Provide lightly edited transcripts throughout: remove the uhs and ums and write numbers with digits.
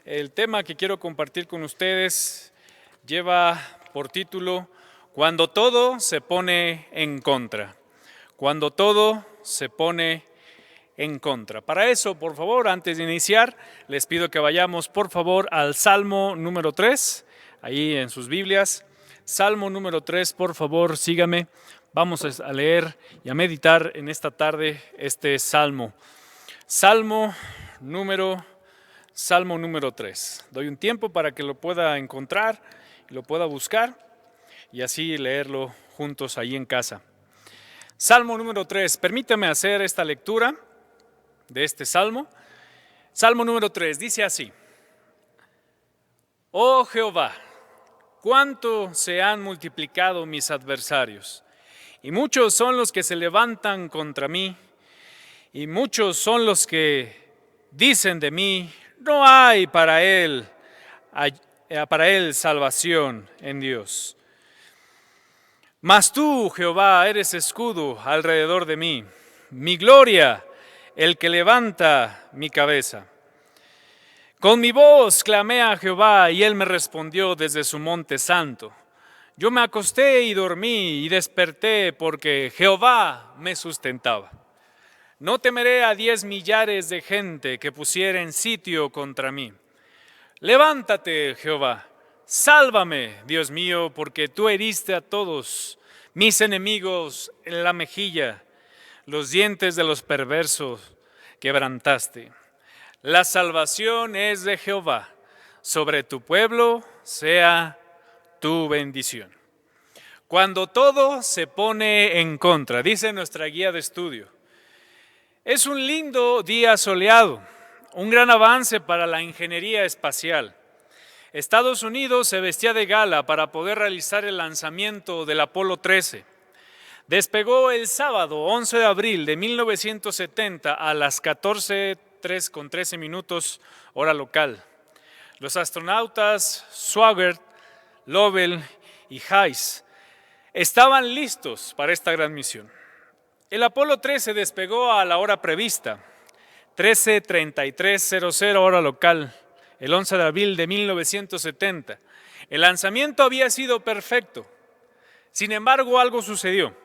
El tema que quiero compartir con ustedes lleva por título Cuando todo se pone en contra. Cuando todo se pone en contra. Para eso, por favor, antes de iniciar, les pido que vayamos, por favor, al Salmo número 3, ahí en sus Biblias. Salmo número 3, por favor, sígame. Vamos a leer y a meditar en esta tarde este Salmo. Salmo número 3. Doy un tiempo para que lo pueda encontrar, lo pueda buscar y así leerlo juntos ahí en casa. Salmo número 3. Permítame hacer esta lectura de este salmo. Salmo número 3 dice así: Oh Jehová, cuánto se han multiplicado mis adversarios, y muchos son los que se levantan contra mí, y muchos son los que dicen de mí, no hay para él salvación en Dios. Mas tú, Jehová, eres escudo alrededor de mí, mi gloria, el que levanta mi cabeza. Con mi voz clamé a Jehová y él me respondió desde su monte santo. Yo me acosté y dormí y desperté porque Jehová me sustentaba. No temeré a 10 millares de gente que pusieren sitio contra mí. Levántate, Jehová, sálvame, Dios mío, porque tú heriste a todos mis enemigos en la mejilla, los dientes de los perversos quebrantaste. La salvación es de Jehová, sobre tu pueblo sea tu bendición. Cuando todo se pone en contra, dice nuestra guía de estudio. Es un lindo día soleado, un gran avance para la ingeniería espacial. Estados Unidos se vestía de gala para poder realizar el lanzamiento del Apolo 13. Despegó el sábado 11 de abril de 1970 a las 14:13 hora local. Los astronautas Swigert, Lovell y Hayes estaban listos para esta gran misión. El Apolo 13 despegó a la hora prevista, 13:33 hora local, el 11 de abril de 1970. El lanzamiento había sido perfecto. Sin embargo, algo sucedió.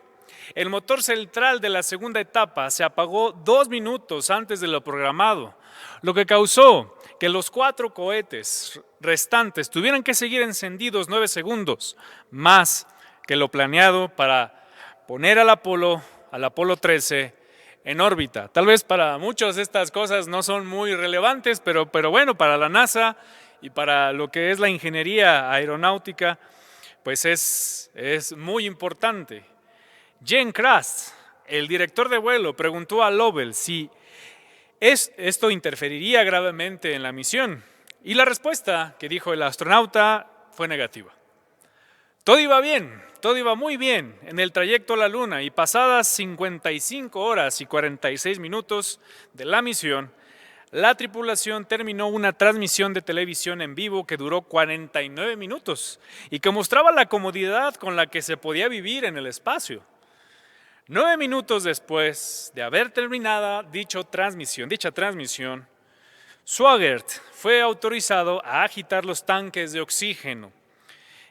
El motor central de la segunda etapa se apagó 2 minutos antes de lo programado, lo que causó que los 4 cohetes restantes tuvieran que seguir encendidos 9 segundos más que lo planeado para poner al Apolo 13 en órbita. Tal vez para muchos estas cosas no son muy relevantes, pero bueno, para la NASA y para lo que es la ingeniería aeronáutica, pues es muy importante. Gene Kranz, el director de vuelo, preguntó a Lovell si esto interferiría gravemente en la misión. Y la respuesta que dijo el astronauta fue negativa. Todo iba bien, todo iba muy bien en el trayecto a la Luna y pasadas 55 horas y 46 minutos de la misión, la tripulación terminó una transmisión de televisión en vivo que duró 49 minutos y que mostraba la comodidad con la que se podía vivir en el espacio. 9 minutos después de haber terminado dicha transmisión, Swigert fue autorizado a agitar los tanques de oxígeno.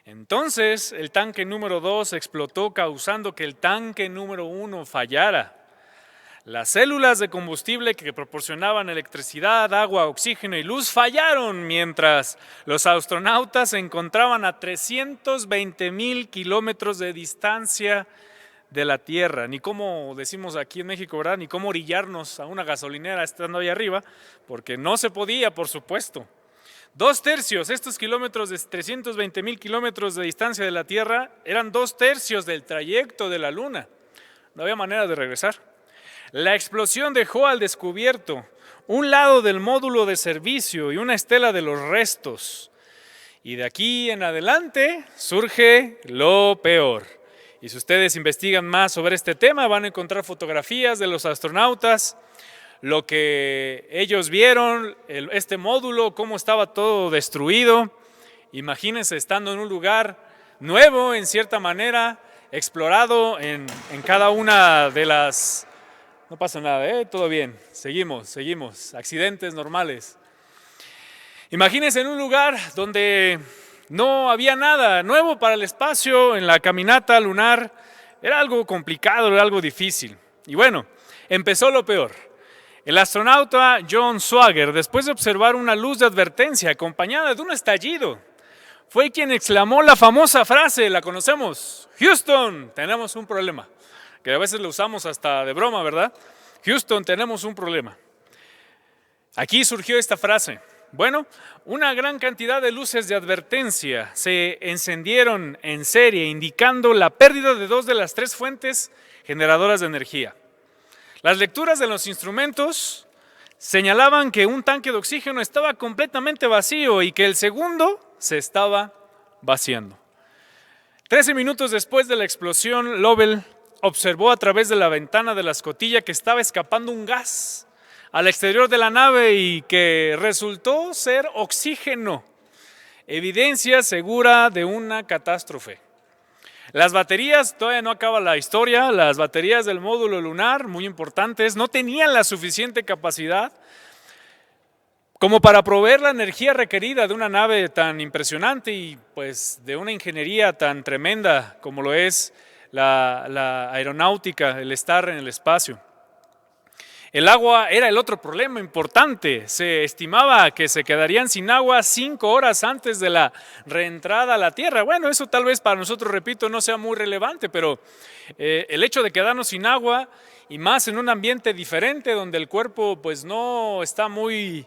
Entonces, el tanque número 2 explotó, causando que el tanque número 1 fallara. Las células de combustible que proporcionaban electricidad, agua, oxígeno y luz fallaron mientras los astronautas se encontraban a 320,000 kilómetros de distancia de la Tierra. Ni como decimos aquí en México, ¿verdad? Ni cómo orillarnos a una gasolinera estando ahí arriba, porque no se podía, por supuesto. 2/3, estos kilómetros de 320,000 kilómetros de distancia de la Tierra, eran 2/3 del trayecto de la Luna. No había manera de regresar. La explosión dejó al descubierto un lado del módulo de servicio y una estela de los restos. Y de aquí en adelante surge lo peor. Y si ustedes investigan más sobre este tema, van a encontrar fotografías de los astronautas, lo que ellos vieron, este módulo, cómo estaba todo destruido. Imagínense estando en un lugar nuevo, en cierta manera, explorado en cada una de las... No pasa nada, todo bien, seguimos, accidentes normales. Imagínense en un lugar donde no había nada nuevo para el espacio, en la caminata lunar. Era algo complicado, era algo difícil. Y bueno, empezó lo peor. El astronauta John Swagger, después de observar una luz de advertencia acompañada de un estallido, fue quien exclamó la famosa frase, la conocemos: Houston, tenemos un problema. Que a veces lo usamos hasta de broma, ¿verdad? Houston, tenemos un problema. Aquí surgió esta frase. Bueno, una gran cantidad de luces de advertencia se encendieron en serie, indicando la pérdida de 2 de las 3 fuentes generadoras de energía. Las lecturas de los instrumentos señalaban que un tanque de oxígeno estaba completamente vacío y que el segundo se estaba vaciando. 13 minutos después de la explosión, Lovell observó a través de la ventana de la escotilla que estaba escapando un gas al exterior de la nave y que resultó ser oxígeno, evidencia segura de una catástrofe. Las baterías, todavía no acaba la historia, las baterías del módulo lunar, muy importantes, no tenían la suficiente capacidad como para proveer la energía requerida de una nave tan impresionante y pues de una ingeniería tan tremenda como lo es la aeronáutica, el estar en el espacio. El agua era el otro problema importante. Se estimaba que se quedarían sin agua 5 horas antes de la reentrada a la Tierra. Bueno, eso tal vez para nosotros, repito, no sea muy relevante, pero el hecho de quedarnos sin agua y más en un ambiente diferente donde el cuerpo pues no está muy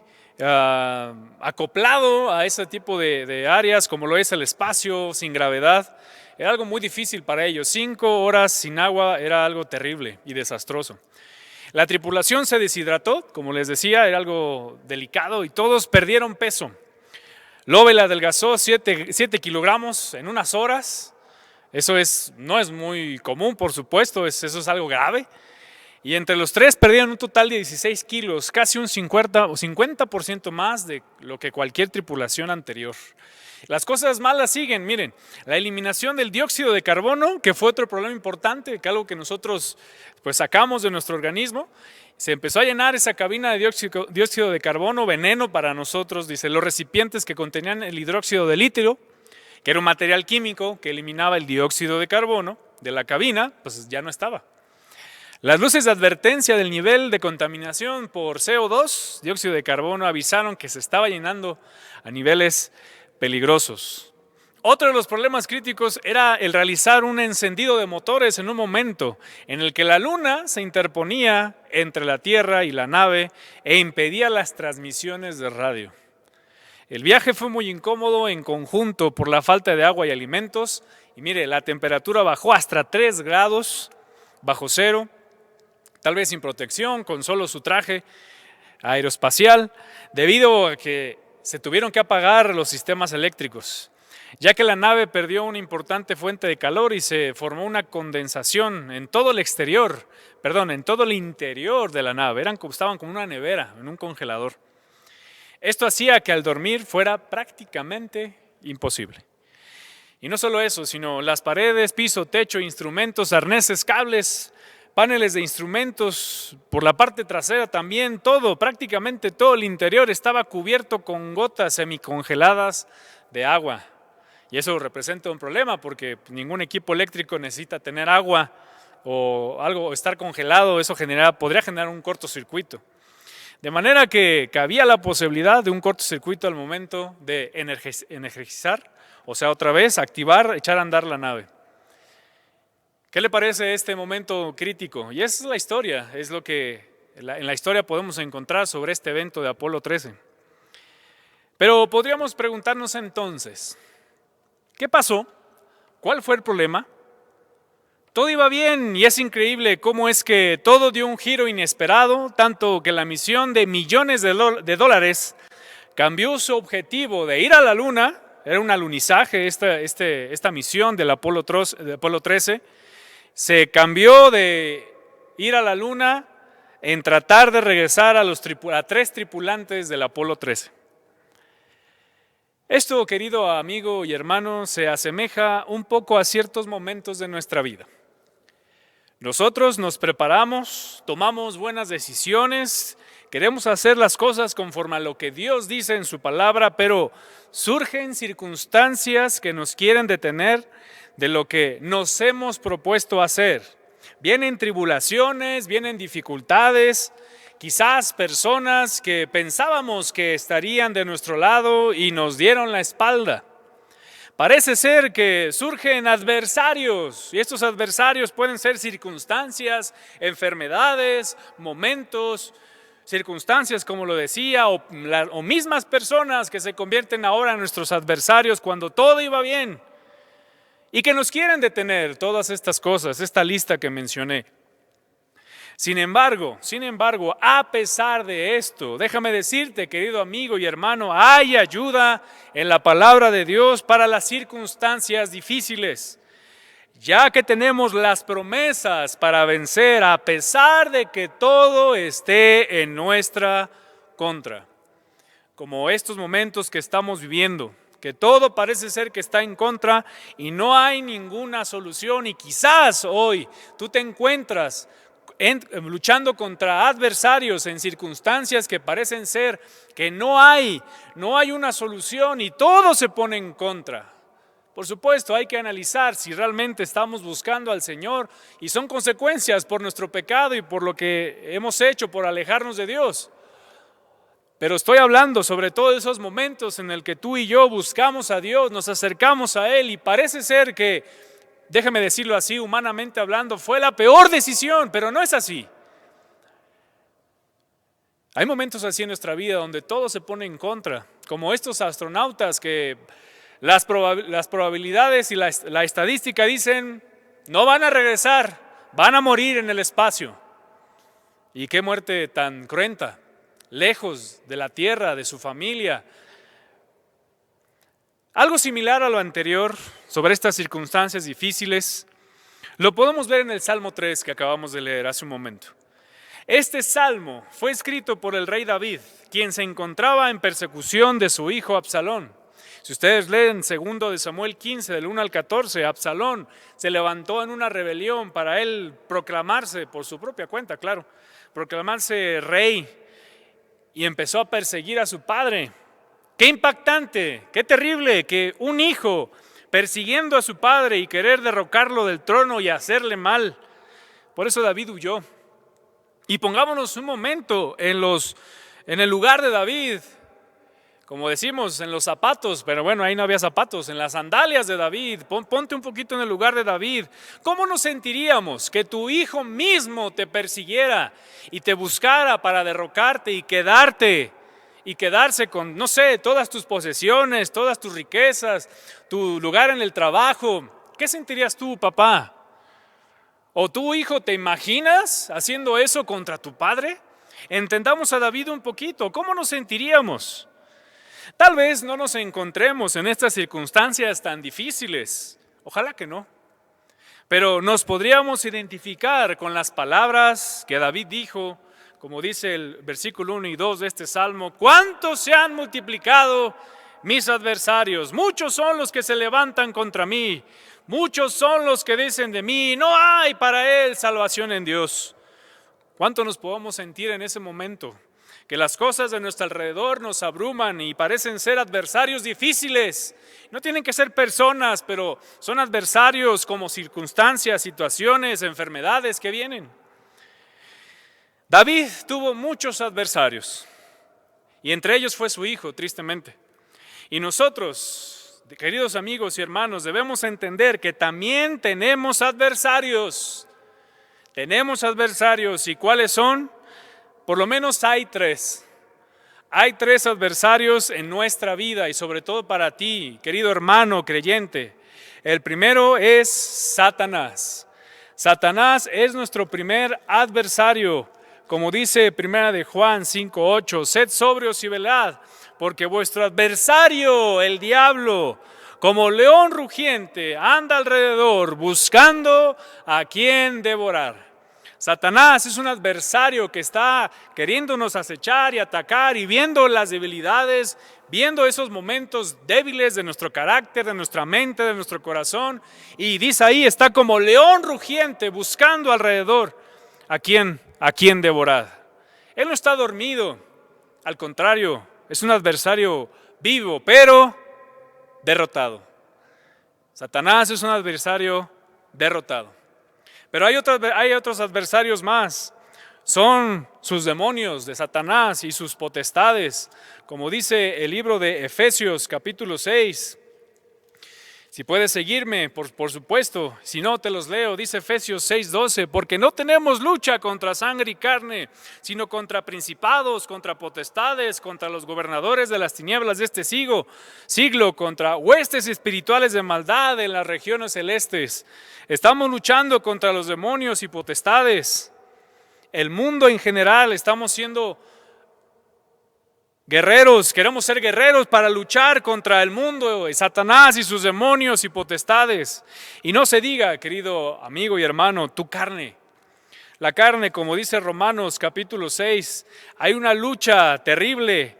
acoplado a ese tipo de áreas como lo es el espacio, sin gravedad, era algo muy difícil para ellos. 5 horas sin agua era algo terrible y desastroso. La tripulación se deshidrató, como les decía, era algo delicado y todos perdieron peso. Lovell adelgazó 7 kilogramos en unas horas. Eso no es muy común, por supuesto, eso es algo grave. Y entre los 3 perdieron un total de 16 kilos, casi un 50% más de lo que cualquier tripulación anterior. Las cosas malas siguen, miren, la eliminación del dióxido de carbono, que fue otro problema importante, que algo que nosotros pues sacamos de nuestro organismo, se empezó a llenar esa cabina de dióxido de carbono, veneno para nosotros, dice, los recipientes que contenían el hidróxido de litio, que era un material químico que eliminaba el dióxido de carbono de la cabina, pues ya no estaba. Las luces de advertencia del nivel de contaminación por CO2, dióxido de carbono, avisaron que se estaba llenando a niveles peligrosos. Otro de los problemas críticos era el realizar un encendido de motores en un momento en el que la luna se interponía entre la Tierra y la nave e impedía las transmisiones de radio. El viaje fue muy incómodo en conjunto por la falta de agua y alimentos. Y mire, la temperatura bajó hasta 3 grados bajo cero, tal vez sin protección, con solo su traje aeroespacial, debido a que se tuvieron que apagar los sistemas eléctricos, ya que la nave perdió una importante fuente de calor y se formó una condensación en todo el en todo el interior de la nave. Estaban como una nevera, en un congelador. Esto hacía que al dormir fuera prácticamente imposible. Y no solo eso, sino las paredes, piso, techo, instrumentos, arneses, cables, paneles de instrumentos, por la parte trasera también, prácticamente todo el interior estaba cubierto con gotas semicongeladas de agua. Y eso representa un problema porque ningún equipo eléctrico necesita tener agua o algo, estar congelado, eso podría generar un cortocircuito. De manera que había la posibilidad de un cortocircuito al momento de energizar, o sea, otra vez activar, echar a andar la nave. ¿Qué le parece este momento crítico? Y esa es la historia, es lo que en la historia podemos encontrar sobre este evento de Apolo 13. Pero podríamos preguntarnos entonces, ¿qué pasó? ¿Cuál fue el problema? Todo iba bien y es increíble cómo es que todo dio un giro inesperado, tanto que la misión de millones de dólares cambió su objetivo de ir a la Luna, era un alunizaje esta misión del Apolo 13, se cambió de ir a la Luna en tratar de regresar a 3 tripulantes del Apolo 13. Esto, querido amigo y hermano, se asemeja un poco a ciertos momentos de nuestra vida. Nosotros nos preparamos, tomamos buenas decisiones, queremos hacer las cosas conforme a lo que Dios dice en su palabra, pero surgen circunstancias que nos quieren detener de lo que nos hemos propuesto hacer. Vienen tribulaciones, vienen dificultades, quizás personas que pensábamos que estarían de nuestro lado y nos dieron la espalda. Parece ser que surgen adversarios, y estos adversarios pueden ser circunstancias, enfermedades, momentos, circunstancias como lo decía, o mismas personas que se convierten ahora en nuestros adversarios cuando todo iba bien y que nos quieren detener. Todas estas cosas, esta lista que mencioné. Sin embargo, a pesar de esto, déjame decirte, querido amigo y hermano, hay ayuda en la palabra de Dios para las circunstancias difíciles, ya que tenemos las promesas para vencer a pesar de que todo esté en nuestra contra. Como estos momentos que estamos viviendo, que todo parece ser que está en contra y no hay ninguna solución, y quizás hoy tú te encuentras luchando contra adversarios en circunstancias que parecen ser que no hay una solución y todo se pone en contra. Por supuesto, hay que analizar si realmente estamos buscando al Señor y son consecuencias por nuestro pecado y por lo que hemos hecho por alejarnos de Dios. Pero estoy hablando sobre todos esos momentos en el que tú y yo buscamos a Dios, nos acercamos a Él y parece ser que, déjame decirlo así, humanamente hablando, fue la peor decisión, pero no es así. Hay momentos así en nuestra vida donde todo se pone en contra, como estos astronautas que las probabilidades y la estadística dicen no van a regresar, van a morir en el espacio. Y qué muerte tan cruenta, lejos de la tierra, de su familia. Algo similar a lo anterior sobre estas circunstancias difíciles lo podemos ver en el Salmo 3 que acabamos de leer hace un momento. Este salmo fue escrito por el rey David, quien se encontraba en persecución de su hijo Absalón. Si ustedes leen 2 de Samuel 15, del 1 al 14, Absalón se levantó en una rebelión para él proclamarse, por su propia cuenta, claro, proclamarse rey y empezó a perseguir a su padre. Qué impactante, qué terrible que un hijo persiguiendo a su padre y querer derrocarlo del trono y hacerle mal. Por eso David huyó. Y pongámonos un momento en el lugar de David, como decimos, en los zapatos, pero bueno, ahí no había zapatos, en las sandalias de David. Ponte un poquito en el lugar de David. ¿Cómo nos sentiríamos que tu hijo mismo te persiguiera y te buscara para derrocarte y quedarse con, no sé, todas tus posesiones, todas tus riquezas, tu lugar en el trabajo? ¿Qué sentirías tú, papá? ¿O tú, hijo, te imaginas haciendo eso contra tu padre? Entendamos a David un poquito. ¿Cómo nos sentiríamos? Tal vez no nos encontremos en estas circunstancias tan difíciles. Ojalá que no. Pero nos podríamos identificar con las palabras que David dijo, como dice el versículo 1 y 2 de este salmo: ¿cuántos se han multiplicado mis adversarios? Muchos son los que se levantan contra mí. Muchos son los que dicen de mí, no hay para él salvación en Dios. ¿Cuánto nos podemos sentir en ese momento? Que las cosas de nuestro alrededor nos abruman y parecen ser adversarios difíciles. No tienen que ser personas, pero son adversarios como circunstancias, situaciones, enfermedades que vienen. David tuvo muchos adversarios y entre ellos fue su hijo, tristemente. Y nosotros, queridos amigos y hermanos, debemos entender que también tenemos adversarios. Tenemos adversarios, ¿y cuáles son? Por lo menos hay tres. Hay tres adversarios en nuestra vida y sobre todo para ti, querido hermano creyente. El primero es Satanás. Satanás es nuestro primer adversario. Como dice 1 de Juan 5:8, sed sobrios y velad, porque vuestro adversario, el diablo, como león rugiente, anda alrededor buscando a quien devorar. Satanás es un adversario que está queriéndonos acechar y atacar y viendo las debilidades, viendo esos momentos débiles de nuestro carácter, de nuestra mente, de nuestro corazón. Y dice ahí, está como león rugiente buscando alrededor a quien devorar. Él no está dormido, al contrario, es un adversario vivo, pero derrotado. Satanás es un adversario derrotado. Pero hay otros adversarios más. Son sus demonios de Satanás y sus potestades, como dice el libro de Efesios capítulo 6. Si puedes seguirme, por supuesto, si no te los leo, dice Efesios 6:12, porque no tenemos lucha contra sangre y carne, sino contra principados, contra potestades, contra los gobernadores de las tinieblas de este siglo, contra huestes espirituales de maldad en las regiones celestes. Estamos luchando contra los demonios y potestades. El mundo en general, estamos siendo guerreros, queremos ser guerreros para luchar contra el mundo, Satanás y sus demonios y potestades. Y no se diga, querido amigo y hermano, tu carne. La carne, como dice Romanos capítulo 6, hay una lucha terrible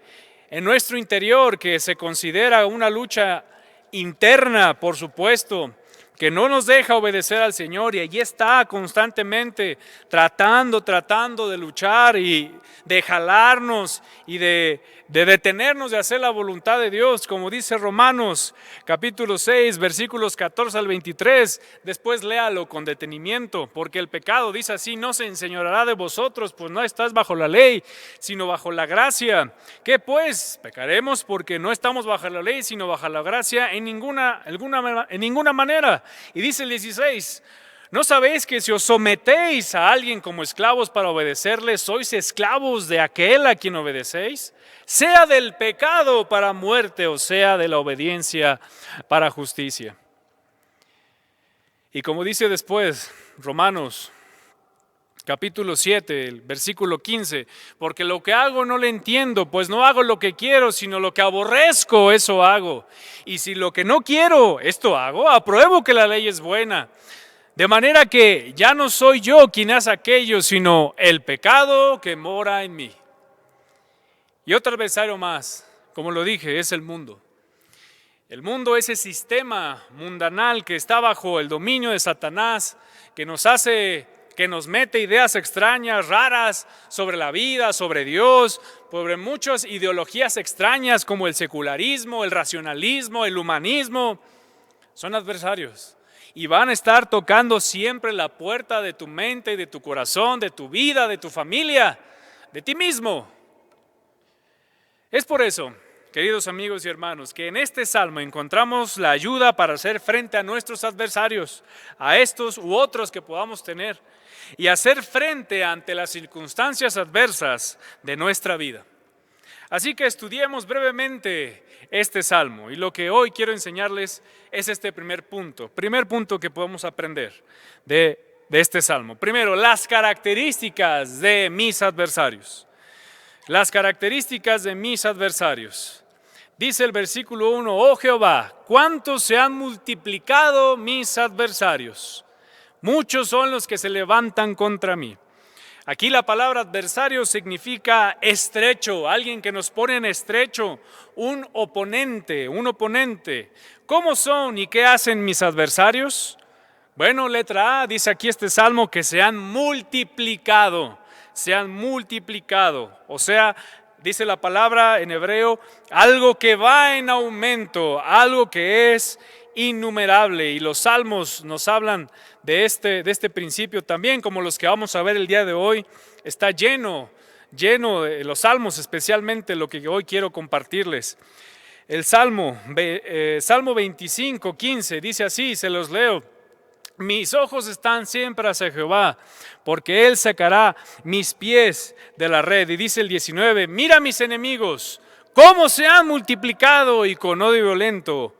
en nuestro interior que se considera una lucha interna, por supuesto, que no nos deja obedecer al Señor, y allí está constantemente tratando de luchar y de jalarnos y de detenernos de hacer la voluntad de Dios, como dice Romanos capítulo 6, versículos 14 al 23. Después léalo con detenimiento, porque el pecado, dice así, no se enseñoreará de vosotros, pues no estás bajo la ley, sino bajo la gracia. ¿Qué pues? Pecaremos porque no estamos bajo la ley, sino bajo la gracia en ninguna manera. Y dice el 16, ¿no sabéis que si os sometéis a alguien como esclavos para obedecerle, sois esclavos de aquel a quien obedecéis? Sea del pecado para muerte o sea de la obediencia para justicia. Y como dice después Romanos capítulo 7, el versículo 15, porque lo que hago no lo entiendo, pues no hago lo que quiero, sino lo que aborrezco, eso hago. Y si lo que no quiero, esto hago, apruebo que la ley es buena. De manera que ya no soy yo quien hace aquello, sino el pecado que mora en mí. Y otro adversario más, como lo dije, es el mundo. El mundo es ese sistema mundanal que está bajo el dominio de Satanás, que nos mete ideas extrañas, raras sobre la vida, sobre Dios, sobre muchas ideologías extrañas como el secularismo, el racionalismo, el humanismo. Son adversarios y van a estar tocando siempre la puerta de tu mente y de tu corazón, de tu vida, de tu familia, de ti mismo. Es por eso, queridos amigos y hermanos, que en este salmo encontramos la ayuda para hacer frente a nuestros adversarios, a estos u otros que podamos tener, y hacer frente ante las circunstancias adversas de nuestra vida. Así que estudiemos brevemente este salmo, y lo que hoy quiero enseñarles es este primer punto que podemos aprender de este salmo. Primero, las características de mis adversarios. Las características de mis adversarios. Dice el versículo 1, oh Jehová, ¿cuántos se han multiplicado mis adversarios? Muchos son los que se levantan contra mí. Aquí la palabra adversario significa estrecho, alguien que nos pone en estrecho, un oponente. ¿Cómo son y qué hacen mis adversarios? Bueno, letra A, dice aquí este salmo que se han multiplicado, o sea, dice la palabra en hebreo, algo que va en aumento, algo que es innumerable, y los salmos nos hablan de este principio también, como los que vamos a ver el día de hoy. Está lleno de los salmos, especialmente lo que hoy quiero compartirles. El Salmo 25:15 dice así, se los leo: mis ojos están siempre hacia Jehová, porque Él sacará mis pies de la red. Y dice el 19, mira mis enemigos, cómo se han multiplicado y con odio violento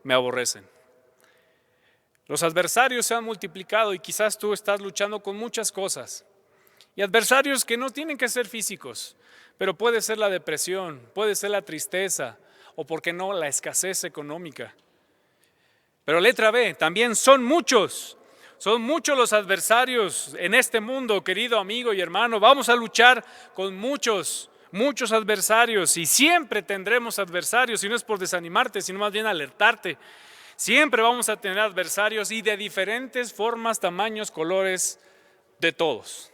me aborrecen. Los adversarios se han multiplicado y quizás tú estás luchando con muchas cosas. Y adversarios que no tienen que ser físicos, pero puede ser la depresión, puede ser la tristeza o, ¿por qué no?, la escasez económica. Pero letra B, también son muchos los adversarios en este mundo, querido amigo y hermano. Vamos a luchar con muchos adversarios, y siempre tendremos adversarios, y no es por desanimarte, sino más bien alertarte. Siempre vamos a tener adversarios, y de diferentes formas, tamaños, colores, de todos.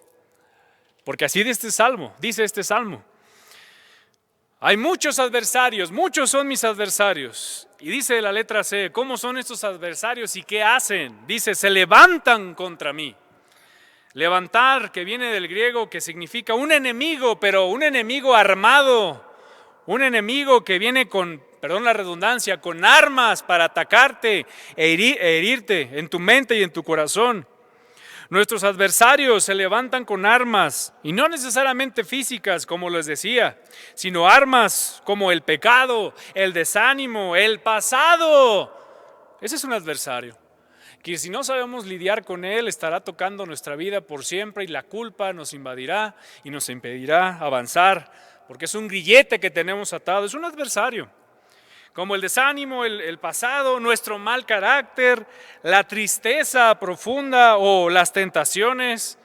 Porque así dice este salmo. Hay muchos adversarios, muchos son mis adversarios. Y dice la letra C, ¿cómo son estos adversarios y qué hacen? Dice, se levantan contra mí. Levantar, que viene del griego, que significa un enemigo, pero un enemigo armado. Un enemigo que viene con, perdón la redundancia, con armas para atacarte e herirte en tu mente y en tu corazón. Nuestros adversarios se levantan con armas, y no necesariamente físicas, como les decía, sino armas como el pecado, el desánimo, el pasado. Ese es un adversario, que si no sabemos lidiar con él, estará tocando nuestra vida por siempre y la culpa nos invadirá y nos impedirá avanzar, porque es un grillete que tenemos atado, es un adversario. Como el desánimo, el pasado, nuestro mal carácter, la tristeza profunda o las tentaciones.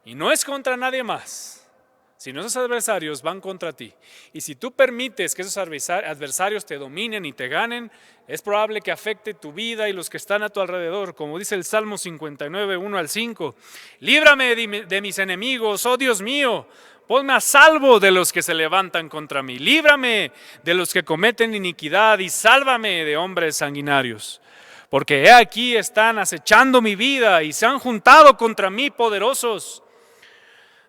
Y no es contra nadie más, sino esos adversarios van contra ti. Y si tú permites que esos adversarios te dominen y te ganen, es probable que afecte tu vida y los que están a tu alrededor. Como dice el Salmo 59, 1 al 5. Líbrame de mis enemigos, oh Dios mío. Ponme a salvo de los que se levantan contra mí. Líbrame de los que cometen iniquidad y sálvame de hombres sanguinarios. Porque he aquí están acechando mi vida y se han juntado contra mí poderosos.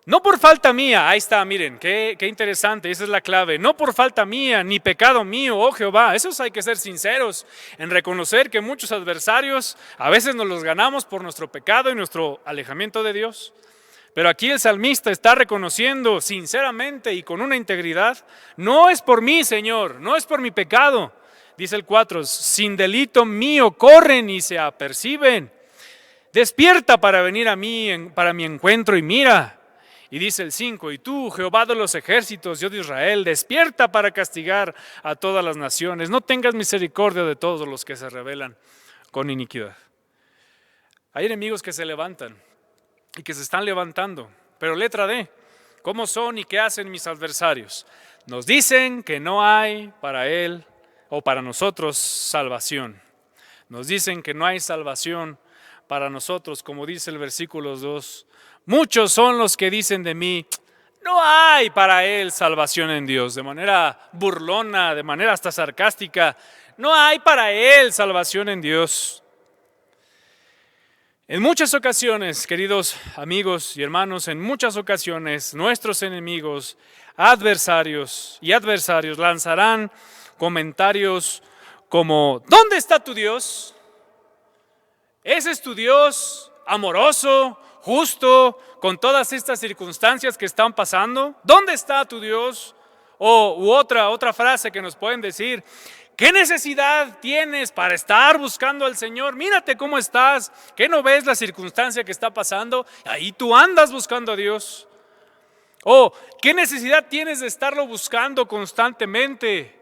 No por falta mía, ahí está, miren, qué interesante, esa es la clave. No por falta mía, ni pecado mío, oh Jehová. Esos hay que ser sinceros en reconocer que muchos adversarios a veces nos los ganamos por nuestro pecado y nuestro alejamiento de Dios. Pero aquí el salmista está reconociendo sinceramente y con una integridad, no es por mí, Señor, no es por mi pecado. Dice el 4, sin delito mío corren y se aperciben. Despierta para venir a mí, para mi encuentro y mira. Y dice el 5, y tú, Jehová de los ejércitos, Dios de Israel, despierta para castigar a todas las naciones. No tengas misericordia de todos los que se rebelan con iniquidad. Hay enemigos que se levantan y que se están levantando. Pero letra D, ¿cómo son y qué hacen mis adversarios? Nos dicen que no hay para él o para nosotros salvación. Nos dicen que no hay salvación para nosotros, como dice el versículo 2. Muchos son los que dicen de mí, no hay para él salvación en Dios. De manera burlona, de manera hasta sarcástica, no hay para él salvación en Dios. En muchas ocasiones, queridos amigos y hermanos, en muchas ocasiones nuestros enemigos, adversarios lanzarán comentarios como, ¿dónde está tu Dios? ¿Ese es tu Dios amoroso, justo, con todas estas circunstancias que están pasando? ¿Dónde está tu Dios? U otra frase que nos pueden decir, ¿qué necesidad tienes para estar buscando al Señor? Mírate cómo estás. ¿Qué no ves la circunstancia que está pasando? Ahí tú andas buscando a Dios. ¿O qué necesidad tienes de estarlo buscando constantemente?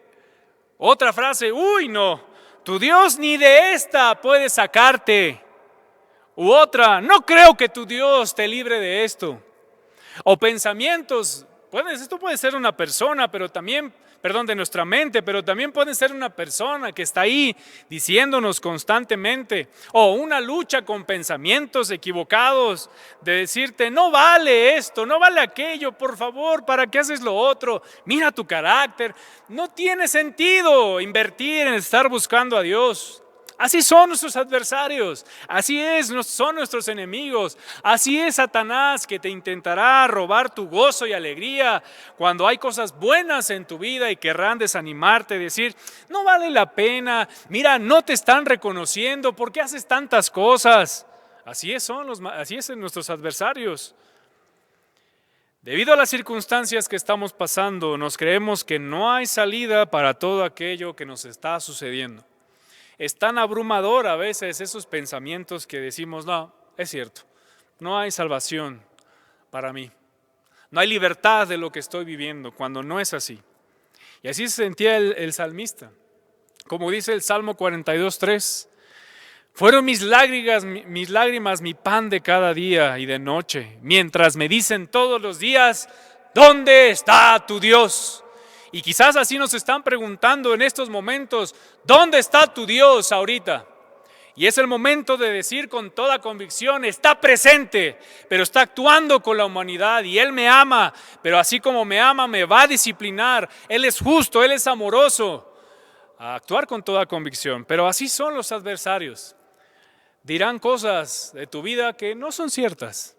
Otra frase, uy no, tu Dios ni de esta puede sacarte. U otra, no creo que tu Dios te libre de esto. O pensamientos, esto puede ser una persona, pero también, de nuestra mente, pero también puede ser una persona que está ahí diciéndonos constantemente, o una lucha con pensamientos equivocados de decirte, no vale esto, no vale aquello, por favor, ¿para qué haces lo otro? Mira tu carácter, no tiene sentido invertir en estar buscando a Dios. Así son nuestros adversarios, así son nuestros enemigos, así es Satanás que te intentará robar tu gozo y alegría cuando hay cosas buenas en tu vida y querrán desanimarte, decir, no vale la pena, mira, no te están reconociendo, ¿por qué haces tantas cosas? Así es nuestros adversarios. Debido a las circunstancias que estamos pasando, nos creemos que no hay salida para todo aquello que nos está sucediendo. Es tan abrumador a veces esos pensamientos que decimos, no, es cierto, no hay salvación para mí. No hay libertad de lo que estoy viviendo cuando no es así. Y así se sentía el salmista. Como dice el Salmo 42:3, fueron mis lágrimas mi pan de cada día y de noche, mientras me dicen todos los días, ¿dónde está tu Dios? Y quizás así nos están preguntando en estos momentos, ¿dónde está tu Dios ahorita? Y es el momento de decir con toda convicción, está presente, pero está actuando con la humanidad y Él me ama, pero así como me ama, me va a disciplinar. Él es justo, Él es amoroso. A actuar con toda convicción, pero así son los adversarios. Dirán cosas de tu vida que no son ciertas.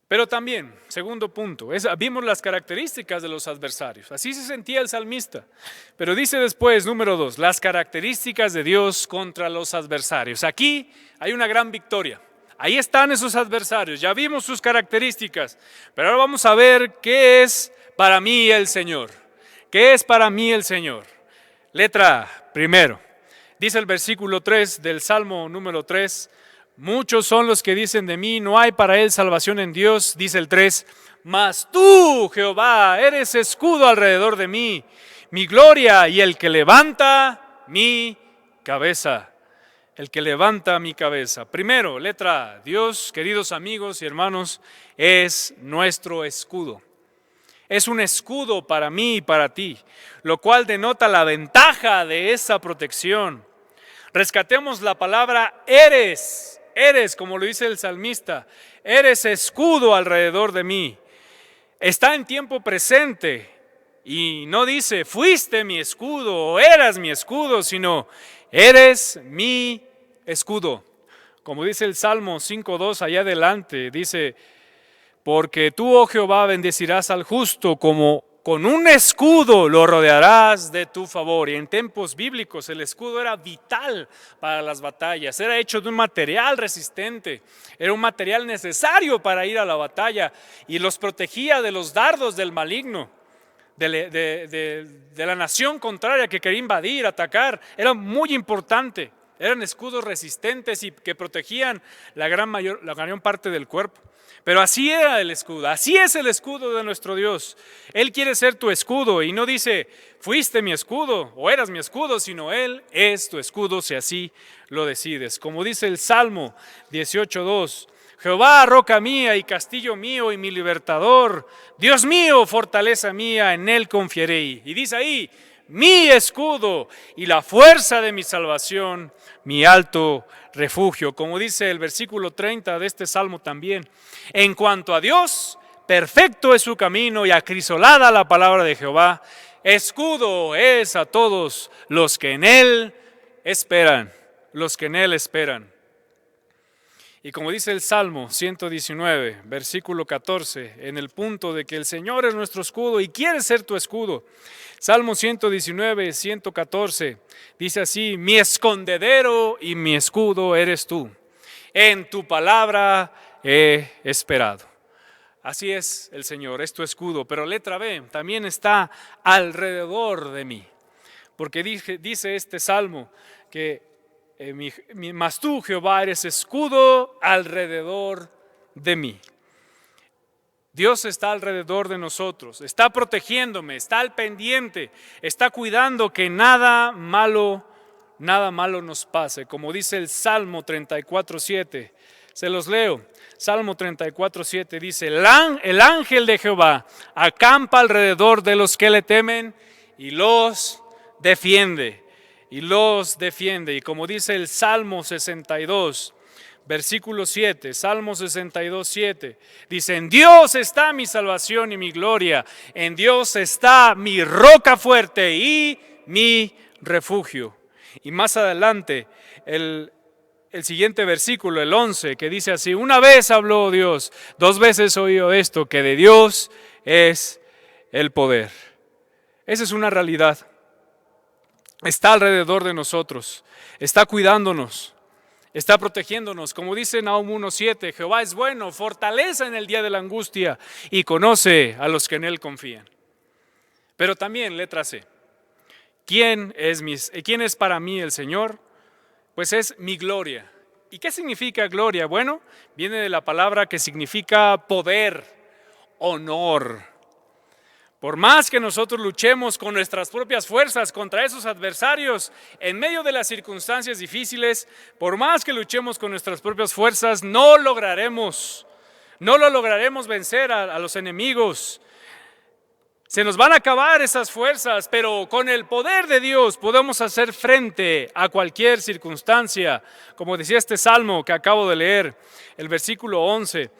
Pero también, segundo punto, vimos las características de los adversarios. Así se sentía el salmista. Pero dice después, número 2, las características de Dios contra los adversarios. Aquí hay una gran victoria. Ahí están esos adversarios. Ya vimos sus características. Pero ahora vamos a ver qué es para mí el Señor. ¿Qué es para mí el Señor? Letra A, primero. Dice el versículo 3 del Salmo número 3. Muchos son los que dicen de mí, no hay para él salvación en Dios, dice el 3, mas tú, Jehová, eres escudo alrededor de mí, mi gloria y el que levanta mi cabeza. El que levanta mi cabeza. Primero, letra A, Dios, queridos amigos y hermanos, es nuestro escudo. Es un escudo para mí y para ti, lo cual denota la ventaja de esa protección. Rescatemos la palabra eres. Eres, como lo dice el salmista, eres escudo alrededor de mí. Está en tiempo presente y no dice fuiste mi escudo o eras mi escudo, sino eres mi escudo. Como dice el Salmo 5.2 allá adelante, dice, porque tú, oh Jehová, bendecirás al justo como con un escudo lo rodearás de tu favor. Y en tiempos bíblicos el escudo era vital para las batallas. Era hecho de un material resistente. Era un material necesario para ir a la batalla. Y los protegía de los dardos del maligno, de la nación contraria que quería invadir, atacar. Era muy importante. Eran escudos resistentes y que protegían la gran parte del cuerpo. Pero así era el escudo, así es el escudo de nuestro Dios. Él quiere ser tu escudo y no dice, fuiste mi escudo o eras mi escudo, sino Él es tu escudo si así lo decides. Como dice el Salmo 18.2, Jehová, roca mía y castillo mío y mi libertador, Dios mío, fortaleza mía, en Él confiaré. Y dice ahí, mi escudo y la fuerza de mi salvación, mi alto refugio. Como dice el versículo 30 de este salmo también. En cuanto a Dios, perfecto es su camino y acrisolada la palabra de Jehová. Escudo es a todos los que en Él esperan, los que en Él esperan. Y como dice el Salmo 119, versículo 14, en el punto de que el Señor es nuestro escudo y quiere ser tu escudo. Salmo 119, 114, dice así, mi escondedero y mi escudo eres tú. En tu palabra he esperado. Así es el Señor, es tu escudo. Pero letra B, también está alrededor de mí. Porque dice este Salmo que mas tú, Jehová, eres escudo alrededor de mí. Dios está alrededor de nosotros, está protegiéndome, está al pendiente, está cuidando que nada malo nos pase. Como dice el Salmo 34.7, se los leo. Salmo 34.7 dice, el ángel de Jehová acampa alrededor de los que le temen y los defiende. Y como dice el Salmo 62, versículo 7, Salmo 62, 7, dice, en Dios está mi salvación y mi gloria, en Dios está mi roca fuerte y mi refugio. Y más adelante, el siguiente versículo, el 11, que dice así, una vez habló Dios, 2 veces oído esto, que de Dios es el poder. Esa es una realidad. Está alrededor de nosotros, está cuidándonos, está protegiéndonos. Como dice Nahum 1.7, Jehová es bueno, fortaleza en el día de la angustia y conoce a los que en Él confían. Pero también, letra C, ¿quién es para mí el Señor? Pues es mi gloria. ¿Y qué significa gloria? Bueno, viene de la palabra que significa poder, honor. Por más que nosotros luchemos con nuestras propias fuerzas contra esos adversarios, en medio de las circunstancias difíciles, por más que luchemos con nuestras propias fuerzas, no lo lograremos vencer a los enemigos. Se nos van a acabar esas fuerzas, pero con el poder de Dios podemos hacer frente a cualquier circunstancia. Como decía este salmo que acabo de leer, el versículo 11,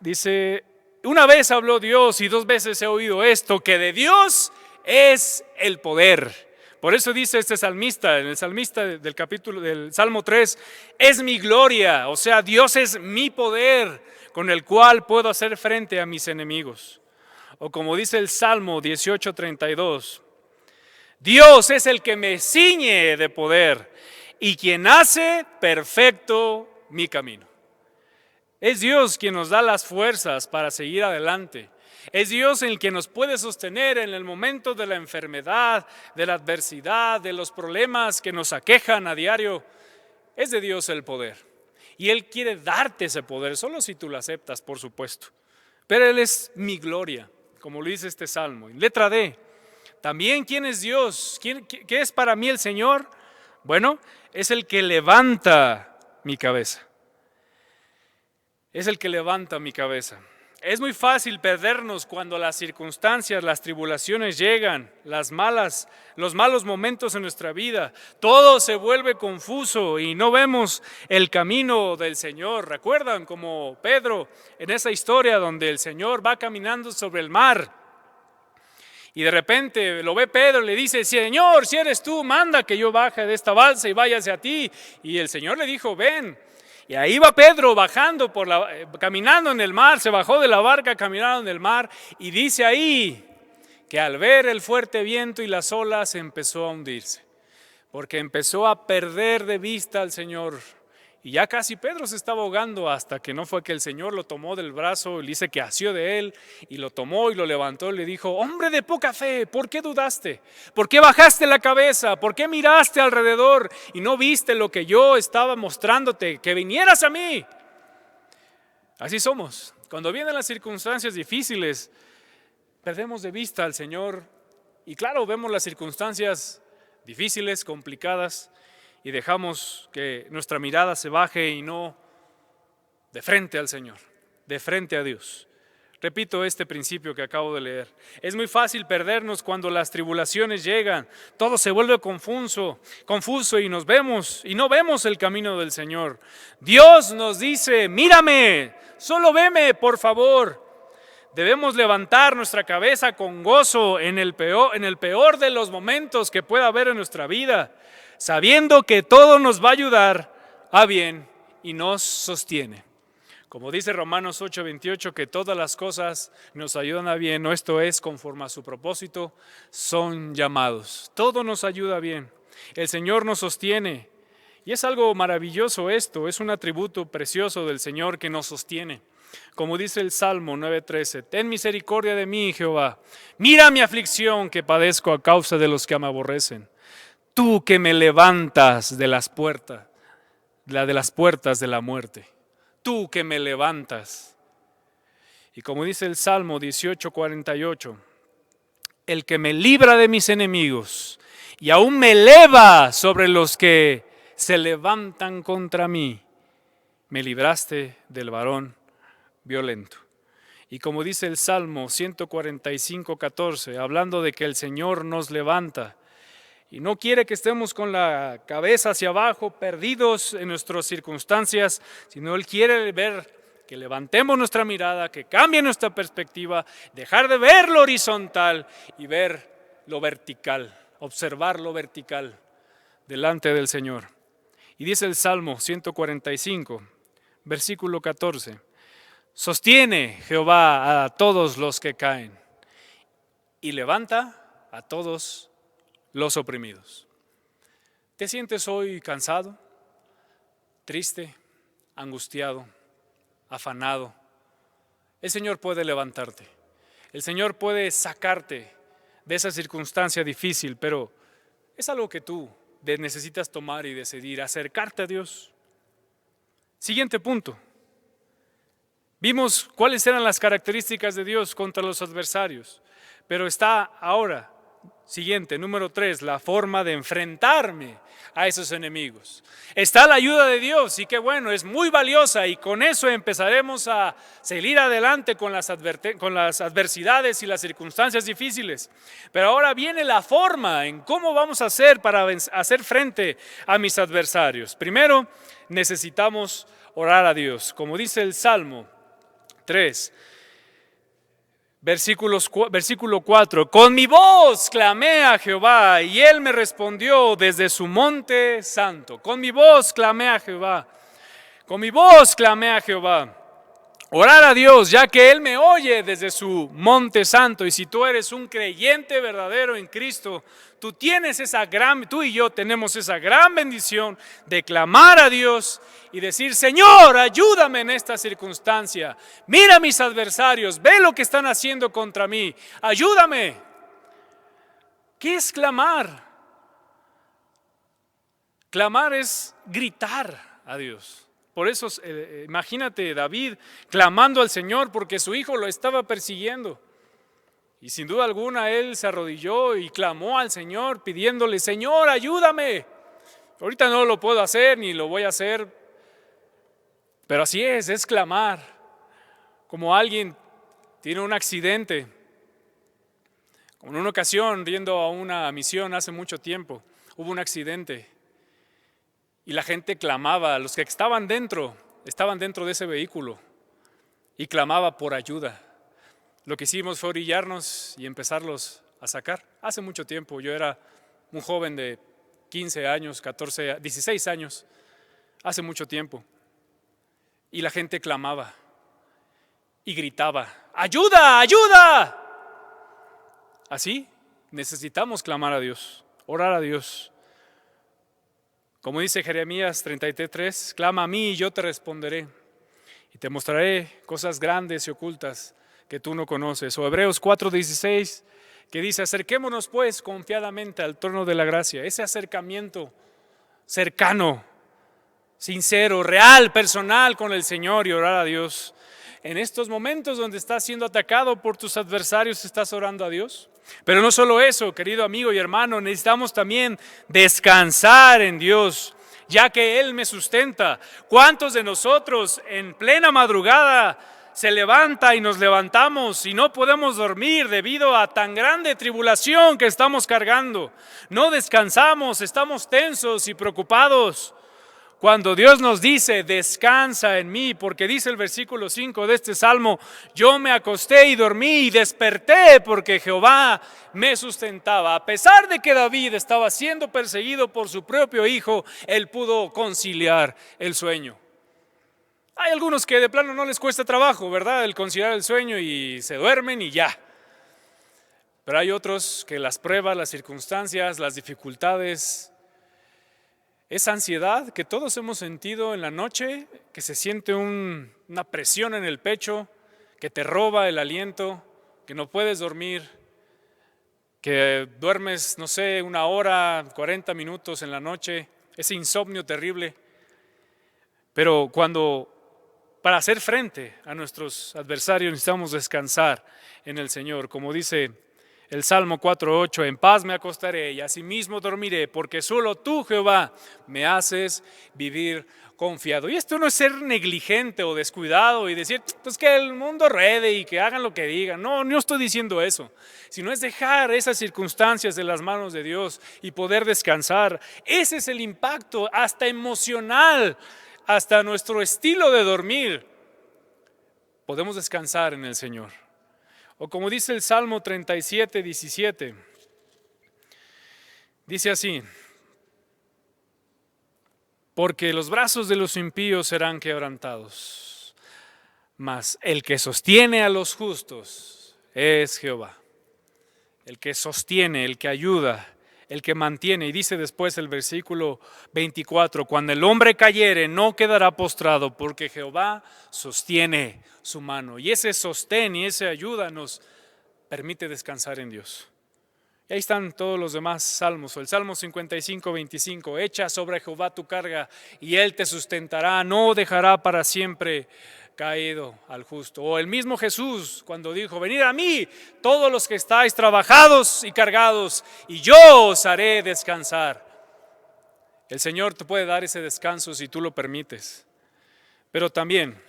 dice: una vez habló Dios y 2 veces he oído esto, que de Dios es el poder. Por eso dice este salmista, en el salmista del capítulo del Salmo 3, es mi gloria, o sea, Dios es mi poder con el cual puedo hacer frente a mis enemigos. O como dice el Salmo 18:32, Dios es el que me ciñe de poder y quien hace perfecto mi camino. Es Dios quien nos da las fuerzas para seguir adelante. Es Dios el que nos puede sostener en el momento de la enfermedad, de la adversidad, de los problemas que nos aquejan a diario. Es de Dios el poder. Y Él quiere darte ese poder, solo si tú lo aceptas, por supuesto. Pero Él es mi gloria, como lo dice este salmo. Letra D. También, ¿quién es Dios? ¿Qué es para mí el Señor? Bueno, es el que levanta mi cabeza. Es el que levanta mi cabeza. Es muy fácil perdernos cuando las circunstancias, las tribulaciones llegan, los malos momentos en nuestra vida. Todo se vuelve confuso y no vemos el camino del Señor. ¿Recuerdan como Pedro en esa historia donde el Señor va caminando sobre el mar? Y de repente lo ve Pedro y le dice: Señor, si eres tú, manda que yo baje de esta balsa y vaya hacia ti. Y el Señor le dijo: ven. Y ahí va Pedro bajando, caminando en el mar, se bajó de la barca caminando en el mar y dice ahí que al ver el fuerte viento y las olas empezó a hundirse, porque empezó a perder de vista al Señor. Y ya casi Pedro se estaba ahogando hasta que no fue que el Señor lo tomó del brazo y dice que asió de él y lo tomó y lo levantó y le dijo: hombre de poca fe, ¿por qué dudaste? ¿Por qué bajaste la cabeza? ¿Por qué miraste alrededor y no viste lo que yo estaba mostrándote? Que vinieras a mí. Así somos. Cuando vienen las circunstancias difíciles, perdemos de vista al Señor y claro, vemos las circunstancias difíciles, complicadas, y dejamos que nuestra mirada se baje y no de frente al Señor, de frente a Dios. Repito este principio que acabo de leer. Es muy fácil perdernos cuando las tribulaciones llegan. Todo se vuelve confuso y no vemos el camino del Señor. Dios nos dice: mírame, solo veme, por favor. Debemos levantar nuestra cabeza con gozo en el peor de los momentos que pueda haber en nuestra vida, sabiendo que todo nos va a ayudar a bien y nos sostiene. Como dice Romanos 8:28, que todas las cosas nos ayudan a bien, o esto es, conforme a su propósito, son llamados. Todo nos ayuda bien. El Señor nos sostiene. Y es algo maravilloso esto, es un atributo precioso del Señor que nos sostiene. Como dice el Salmo 9:13, ten misericordia de mí, Jehová. Mira mi aflicción que padezco a causa de los que me aborrecen. Tú que me levantas de las puertas de la muerte. Tú que me levantas. Y como dice el Salmo 18:48, el que me libra de mis enemigos y aún me eleva sobre los que se levantan contra mí. Me libraste del varón violento. Y como dice el Salmo 145:14, hablando de que el Señor nos levanta y no quiere que estemos con la cabeza hacia abajo, perdidos en nuestras circunstancias, sino Él quiere ver que levantemos nuestra mirada, que cambie nuestra perspectiva, dejar de ver lo horizontal y ver lo vertical, observar lo vertical delante del Señor. Y dice el Salmo 145, versículo 14, sostiene Jehová a todos los que caen y levanta a todos los oprimidos. ¿Te sientes hoy cansado, triste, angustiado, afanado? El Señor puede levantarte. El Señor puede sacarte de esa circunstancia difícil, pero es algo que tú necesitas tomar y decidir, acercarte a Dios. Siguiente punto. Vimos cuáles eran las características de Dios contra los adversarios, pero está ahora Siguiente, número 3, la forma de enfrentarme a esos enemigos. Está la ayuda de Dios y qué bueno, es muy valiosa y con eso empezaremos a seguir adelante con las adversidades y las circunstancias difíciles. Pero ahora viene la forma en cómo vamos a hacer para hacer frente a mis adversarios. Primero, necesitamos orar a Dios, como dice el Salmo 3. Versículo 4, con mi voz clamé a Jehová y Él me respondió desde su monte santo. Con mi voz clamé a Jehová, con mi voz clamé a Jehová. Orar a Dios, ya que Él me oye desde su monte santo. Y si tú eres un creyente verdadero en Cristo, tú y yo tenemos esa gran bendición de clamar a Dios y decir, Señor, ayúdame en esta circunstancia. Mira a mis adversarios, ve lo que están haciendo contra mí, ayúdame. ¿Qué es clamar? Clamar es gritar a Dios. Por eso, imagínate David clamando al Señor porque su hijo lo estaba persiguiendo. Y sin duda alguna él se arrodilló y clamó al Señor pidiéndole, Señor, ayúdame. Ahorita no lo puedo hacer ni lo voy a hacer, pero así es clamar. Como alguien tiene un accidente. Como en una ocasión, yendo a una misión hace mucho tiempo, hubo un accidente. Y la gente clamaba, los que estaban dentro de ese vehículo y clamaba por ayuda. Lo que hicimos fue orillarnos y empezarlos a sacar. Hace mucho tiempo, yo era un joven de 15 años, 14, 16 años, hace mucho tiempo. Y la gente clamaba y gritaba, ¡ayuda, ayuda! Así necesitamos clamar a Dios, orar a Dios. Como dice Jeremías 33:3, clama a mí y yo te responderé y te mostraré cosas grandes y ocultas que tú no conoces. O Hebreos 4:16, que dice, acerquémonos pues confiadamente al trono de la gracia. Ese acercamiento cercano, sincero, real, personal con el Señor y orar a Dios. En estos momentos donde estás siendo atacado por tus adversarios, ¿estás orando a Dios? Pero no solo eso, querido amigo y hermano, necesitamos también descansar en Dios, ya que Él me sustenta. ¿Cuántos de nosotros en plena madrugada se levanta y nos levantamos y no podemos dormir debido a tan grande tribulación que estamos cargando? No descansamos, estamos tensos y preocupados. Cuando Dios nos dice, descansa en mí, porque dice el versículo 5 de este salmo, yo me acosté y dormí y desperté porque Jehová me sustentaba. A pesar de que David estaba siendo perseguido por su propio hijo, él pudo conciliar el sueño. Hay algunos que de plano no les cuesta trabajo, ¿verdad? El conciliar el sueño y se duermen y ya. Pero hay otros que las pruebas, las circunstancias, las dificultades, esa ansiedad que todos hemos sentido en la noche, que se siente una presión en el pecho, que te roba el aliento, que no puedes dormir, que duermes, no sé, 1 hora, 40 minutos en la noche, ese insomnio terrible. Pero para hacer frente a nuestros adversarios necesitamos descansar en el Señor, como dice el Salmo 4:8, en paz me acostaré y asimismo dormiré, porque solo tú, Jehová, me haces vivir confiado. Y esto no es ser negligente o descuidado y decir, pues que el mundo ruede y que hagan lo que digan. No estoy diciendo eso, sino es dejar esas circunstancias de las manos de Dios y poder descansar. Ese es el impacto hasta emocional, hasta nuestro estilo de dormir. Podemos descansar en el Señor. O como dice el Salmo 37:17, dice así, porque los brazos de los impíos serán quebrantados, mas el que sostiene a los justos es Jehová. El que sostiene, el que ayuda, el que mantiene. Y dice después el versículo 24, cuando el hombre cayere no quedará postrado, porque Jehová sostiene su mano. Y ese sostén y esa ayuda nos permite descansar en Dios. Y ahí están todos los demás salmos. El Salmo 55:25, echa sobre Jehová tu carga y Él te sustentará, no dejará para siempre caído al justo. O el mismo Jesús cuando dijo, venid a mí todos los que estáis trabajados y cargados, y yo os haré descansar. El Señor te puede dar ese descanso si tú lo permites. Pero también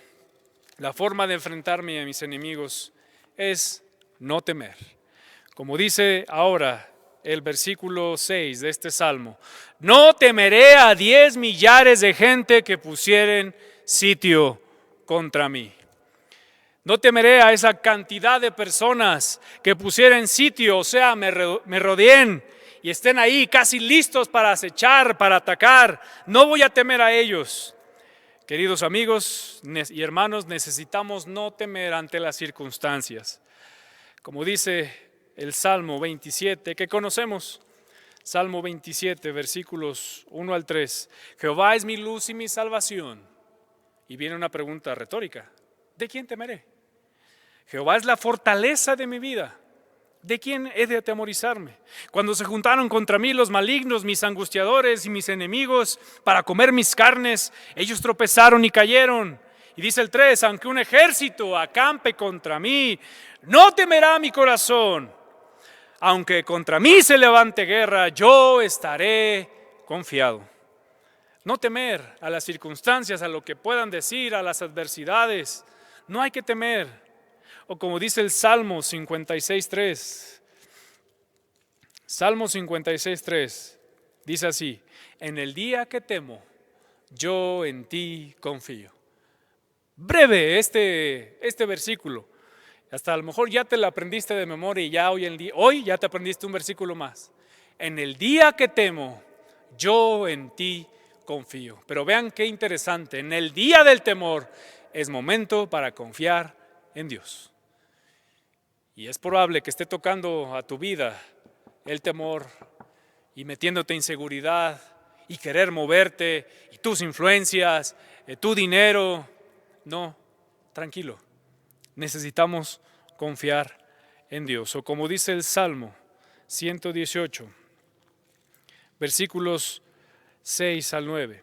la forma de enfrentarme a mis enemigos es no temer. Como dice ahora el versículo 6 de este salmo, no temeré a 10 millares de gente que pusieren sitio contra mí. No temeré a esa cantidad de personas que pusieren sitio, o sea, me rodeen y estén ahí casi listos para acechar, para atacar. No voy a temer a ellos. Queridos amigos y hermanos, necesitamos no temer ante las circunstancias. Como dice el Salmo 27, que conocemos, Salmo 27, versículos 1 al 3. Jehová es mi luz y mi salvación. Y viene una pregunta retórica, ¿de quién temeré? Jehová es la fortaleza de mi vida, ¿de quién he de atemorizarme? Cuando se juntaron contra mí los malignos, mis angustiadores y mis enemigos, para comer mis carnes, ellos tropezaron y cayeron. Y dice el 3, aunque un ejército acampe contra mí, no temerá mi corazón. Aunque contra mí se levante guerra, yo estaré confiado. No temer a las circunstancias, a lo que puedan decir, a las adversidades. No hay que temer. O como dice el Salmo 56.3. Salmo 56.3 dice así, en el día que temo, yo en ti confío. Breve este versículo. Hasta a lo mejor ya te lo aprendiste de memoria y ya hoy ya te aprendiste un versículo más. En el día que temo, yo en ti confío. Pero vean qué interesante, en el día del temor es momento para confiar en Dios. Y es probable que esté tocando a tu vida el temor y metiéndote inseguridad y querer moverte y tus influencias, tu dinero. No, tranquilo. Necesitamos confiar en Dios. O como dice el Salmo 118, versículos 6 al 9.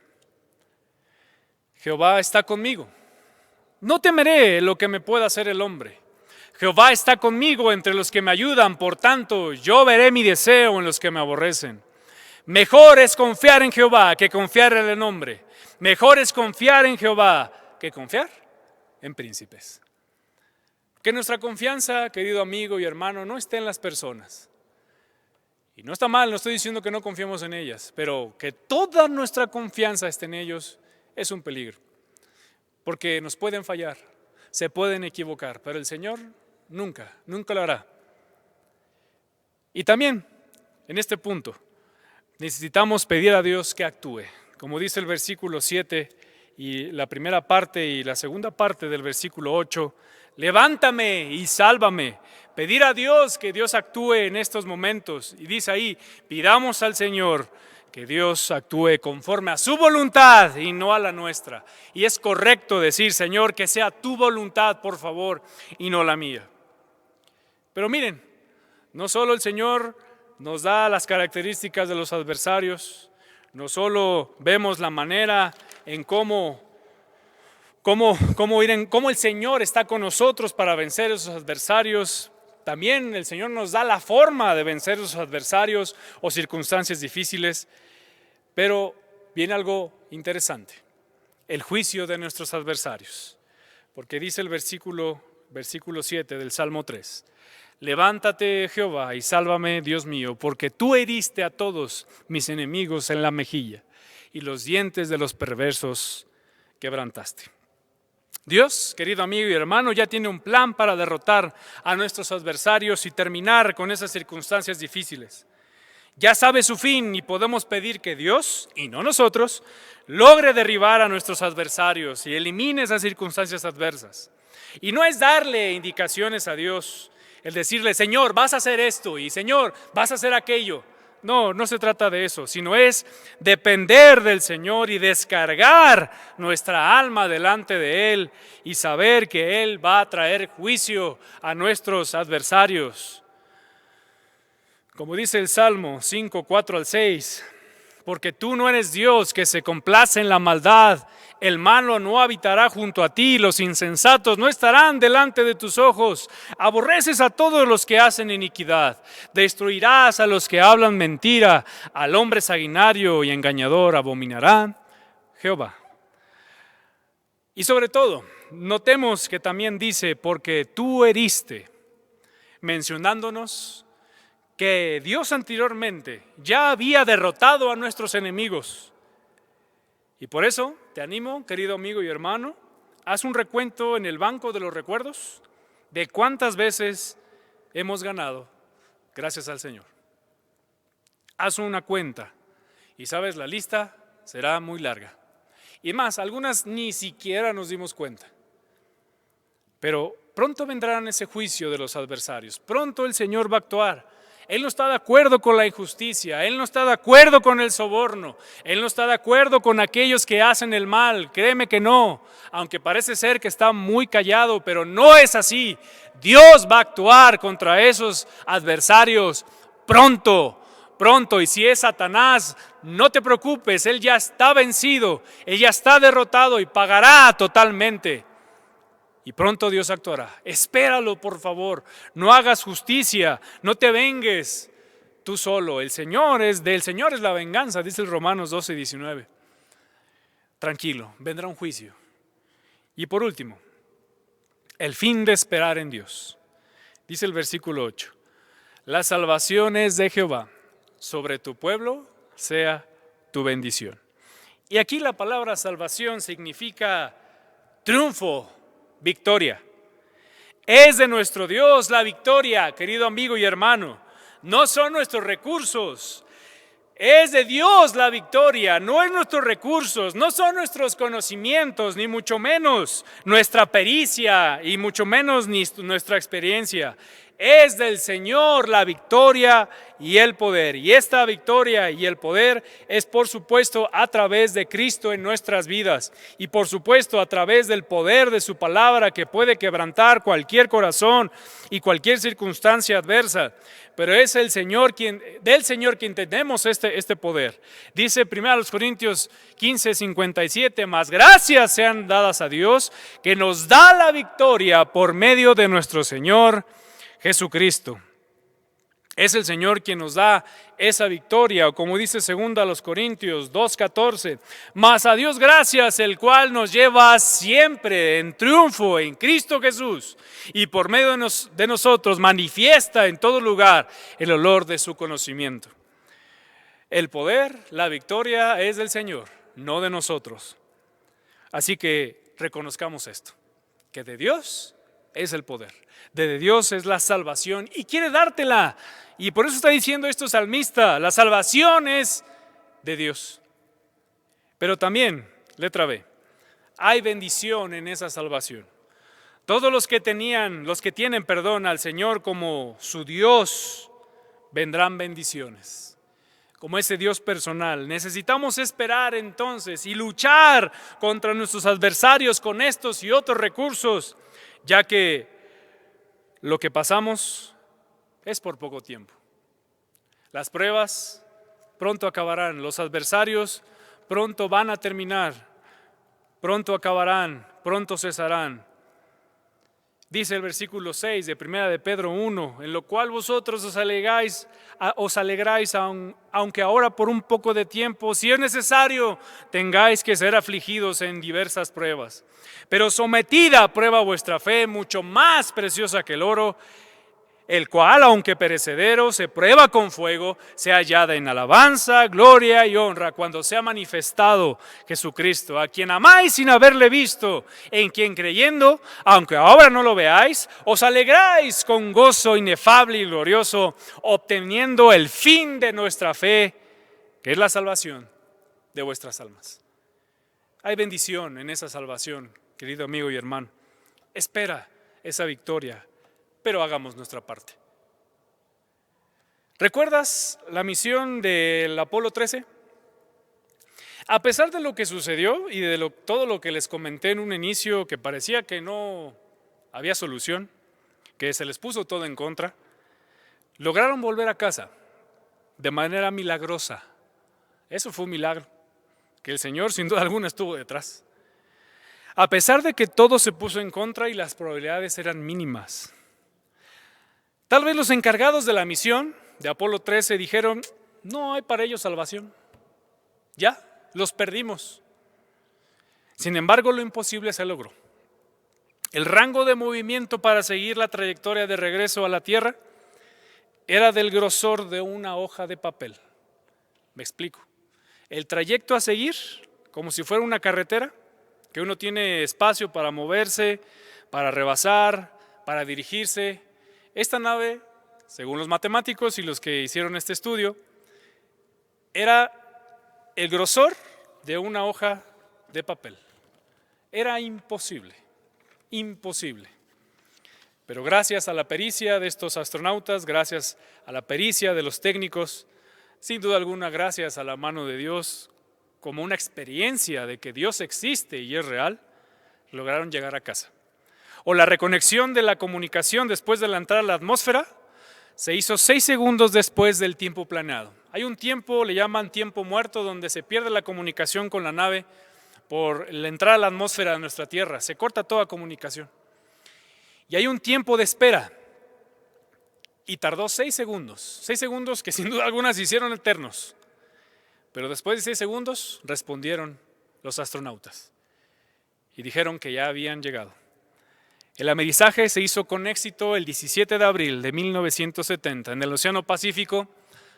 Jehová está conmigo. No temeré lo que me pueda hacer el hombre. Jehová está conmigo entre los que me ayudan, por tanto, yo veré mi deseo en los que me aborrecen. Mejor es confiar en Jehová que confiar en el hombre. Mejor es confiar en Jehová que confiar en príncipes. Que nuestra confianza, querido amigo y hermano, no esté en las personas. Y no está mal, no estoy diciendo que no confiemos en ellas, pero que toda nuestra confianza esté en ellos es un peligro. Porque nos pueden fallar, se pueden equivocar, pero el Señor nunca lo hará. Y también, en este punto, necesitamos pedir a Dios que actúe. Como dice el versículo 7 y la primera parte y la segunda parte del versículo 8, levántame y sálvame. Pedir a Dios que Dios actúe en estos momentos. Y dice ahí, pidamos al Señor que Dios actúe conforme a su voluntad y no a la nuestra. Y es correcto decir, Señor, que sea tu voluntad, por favor, y no la mía. Pero miren, no solo el Señor nos da las características de los adversarios, no solo vemos la manera en cómo el Señor está con nosotros para vencer esos adversarios, también el Señor nos da la forma de vencer esos adversarios o circunstancias difíciles, pero viene algo interesante, el juicio de nuestros adversarios, porque dice el versículo 7 del Salmo 3, levántate Jehová y sálvame Dios mío, porque tú heriste a todos mis enemigos en la mejilla y los dientes de los perversos quebrantaste. Dios, querido amigo y hermano, ya tiene un plan para derrotar a nuestros adversarios y terminar con esas circunstancias difíciles. Ya sabe su fin y podemos pedir que Dios, y no nosotros, logre derribar a nuestros adversarios y elimine esas circunstancias adversas. Y no es darle indicaciones a Dios, el decirle, Señor, vas a hacer esto y Señor, vas a hacer aquello. No se trata de eso, sino es depender del Señor y descargar nuestra alma delante de Él y saber que Él va a traer juicio a nuestros adversarios. Como dice el Salmo 5, 4 al 6, porque tú no eres Dios que se complace en la maldad. El malo no habitará junto a ti, los insensatos no estarán delante de tus ojos. Aborreces a todos los que hacen iniquidad, destruirás a los que hablan mentira, al hombre sanguinario y engañador abominará Jehová. Y sobre todo, notemos que también dice, porque tú heriste, mencionándonos que Dios anteriormente ya había derrotado a nuestros enemigos. Y por eso te animo, querido amigo y hermano, haz un recuento en el banco de los recuerdos de cuántas veces hemos ganado gracias al Señor. Haz una cuenta y sabes, la lista será muy larga. Y más, algunas ni siquiera nos dimos cuenta. Pero pronto vendrán ese juicio de los adversarios. Pronto el Señor va a actuar. Él no está de acuerdo con la injusticia, Él no está de acuerdo con el soborno, Él no está de acuerdo con aquellos que hacen el mal, créeme que no, aunque parece ser que está muy callado, pero no es así. Dios va a actuar contra esos adversarios pronto, y si es Satanás, no te preocupes, él ya está vencido, él ya está derrotado y pagará totalmente. Y pronto Dios actuará. Espéralo, por favor. No hagas justicia, no te vengues tú solo. Del Señor es la venganza, dice el Romanos 12:19. Tranquilo, vendrá un juicio. Y por último, el fin de esperar en Dios. Dice el versículo 8. La salvación es de Jehová, sobre tu pueblo sea tu bendición. Y aquí la palabra salvación significa triunfo, victoria. Es de nuestro Dios la victoria, querido amigo y hermano. No son nuestros recursos. Es de Dios la victoria, no es nuestros recursos, no son nuestros conocimientos, ni mucho menos nuestra pericia, y mucho menos ni nuestra experiencia. Es del Señor la victoria y el poder. Y esta victoria y el poder es, por supuesto, a través de Cristo en nuestras vidas. Y por supuesto, a través del poder de su palabra que puede quebrantar cualquier corazón y cualquier circunstancia adversa. Pero es del Señor quien tenemos este poder. Dice 1 Corintios 15:57, mas gracias sean dadas a Dios que nos da la victoria por medio de nuestro Señor Jesucristo. Es el Señor quien nos da esa victoria, o como dice 2 Corintios 2:14, mas a Dios gracias, el cual nos lleva siempre en triunfo en Cristo Jesús, y por medio de nosotros manifiesta en todo lugar el olor de su conocimiento. El poder, la victoria es del Señor, no de nosotros. Así que reconozcamos esto, que de Dios es el poder, de Dios es la salvación y quiere dártela. Y por eso está diciendo esto salmista, la salvación es de Dios. Pero también, letra B, hay bendición en esa salvación. Todos los que tienen al Señor como su Dios, vendrán bendiciones. Como ese Dios personal. Necesitamos esperar entonces y luchar contra nuestros adversarios con estos y otros recursos, ya que lo que pasamos es por poco tiempo. Las pruebas pronto acabarán, los adversarios pronto van a terminar, pronto acabarán, pronto cesarán. Dice el versículo 6 de 1 de Pedro 1, en lo cual vosotros os alegráis aunque ahora por un poco de tiempo, si es necesario, tengáis que ser afligidos en diversas pruebas. Pero sometida a prueba vuestra fe, mucho más preciosa que el oro, el cual, aunque perecedero, se prueba con fuego, sea hallada en alabanza, gloria y honra cuando sea manifestado Jesucristo, a quien amáis sin haberle visto, en quien creyendo, aunque ahora no lo veáis, os alegráis con gozo inefable y glorioso, obteniendo el fin de nuestra fe, que es la salvación de vuestras almas. Hay bendición en esa salvación, querido amigo y hermano. Espera esa victoria, pero hagamos nuestra parte. ¿Recuerdas la misión del Apolo 13? A pesar de lo que sucedió y de todo lo que les comenté en un inicio, que parecía que no había solución, que se les puso todo en contra, lograron volver a casa de manera milagrosa. Eso fue un milagro, que el Señor sin duda alguna estuvo detrás. A pesar de que todo se puso en contra y las probabilidades eran mínimas. Tal vez los encargados de la misión de Apolo 13 dijeron, no hay para ellos salvación. Ya, los perdimos. Sin embargo, lo imposible se logró. El rango de movimiento para seguir la trayectoria de regreso a la Tierra era del grosor de una hoja de papel. Me explico. El trayecto a seguir, como si fuera una carretera, que uno tiene espacio para moverse, para rebasar, para dirigirse. Esta nave, según los matemáticos y los que hicieron este estudio, era el grosor de una hoja de papel. Era imposible, imposible. Pero gracias a la pericia de estos astronautas, gracias a la pericia de los técnicos, sin duda alguna gracias a la mano de Dios, como una experiencia de que Dios existe y es real, lograron llegar a casa. O la reconexión de la comunicación después de la entrada a la atmósfera se hizo 6 segundos después del tiempo planeado. Hay un tiempo, le llaman tiempo muerto, donde se pierde la comunicación con la nave por la entrada a la atmósfera de nuestra Tierra. Se corta toda comunicación. Y hay un tiempo de espera. Y tardó 6 segundos. 6 segundos que sin duda alguna se hicieron eternos. Pero después de 6 segundos respondieron los astronautas y dijeron que ya habían llegado. El amerizaje se hizo con éxito el 17 de abril de 1970 en el Océano Pacífico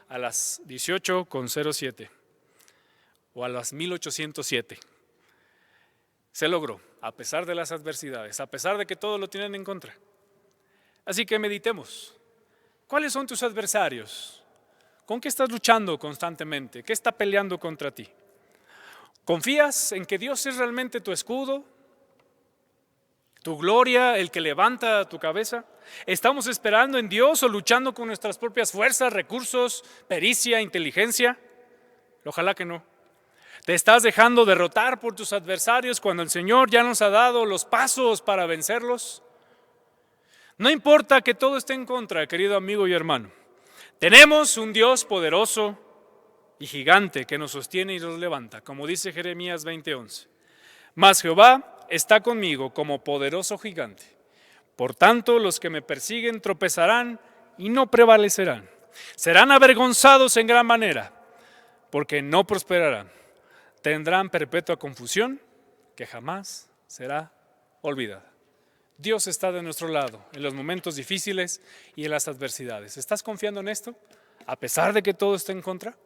a las 18:07 o a las 1807. Se logró, a pesar de las adversidades, a pesar de que todo lo tienen en contra. Así que meditemos. ¿Cuáles son tus adversarios? ¿Con qué estás luchando constantemente? ¿Qué está peleando contra ti? ¿Confías en que Dios es realmente tu escudo? ¿Tu gloria, el que levanta tu cabeza? ¿Estamos esperando en Dios o luchando con nuestras propias fuerzas, recursos, pericia, inteligencia? Ojalá que no. ¿Te estás dejando derrotar por tus adversarios cuando el Señor ya nos ha dado los pasos para vencerlos? No importa que todo esté en contra, querido amigo y hermano. Tenemos un Dios poderoso y gigante que nos sostiene y nos levanta, como dice Jeremías 20:11. Mas Jehová está conmigo como poderoso gigante. Por tanto, los que me persiguen tropezarán y no prevalecerán. Serán avergonzados en gran manera, porque no prosperarán. Tendrán perpetua confusión que jamás será olvidada. Dios está de nuestro lado en los momentos difíciles y en las adversidades. ¿Estás confiando en esto? A pesar de que todo esté en contra.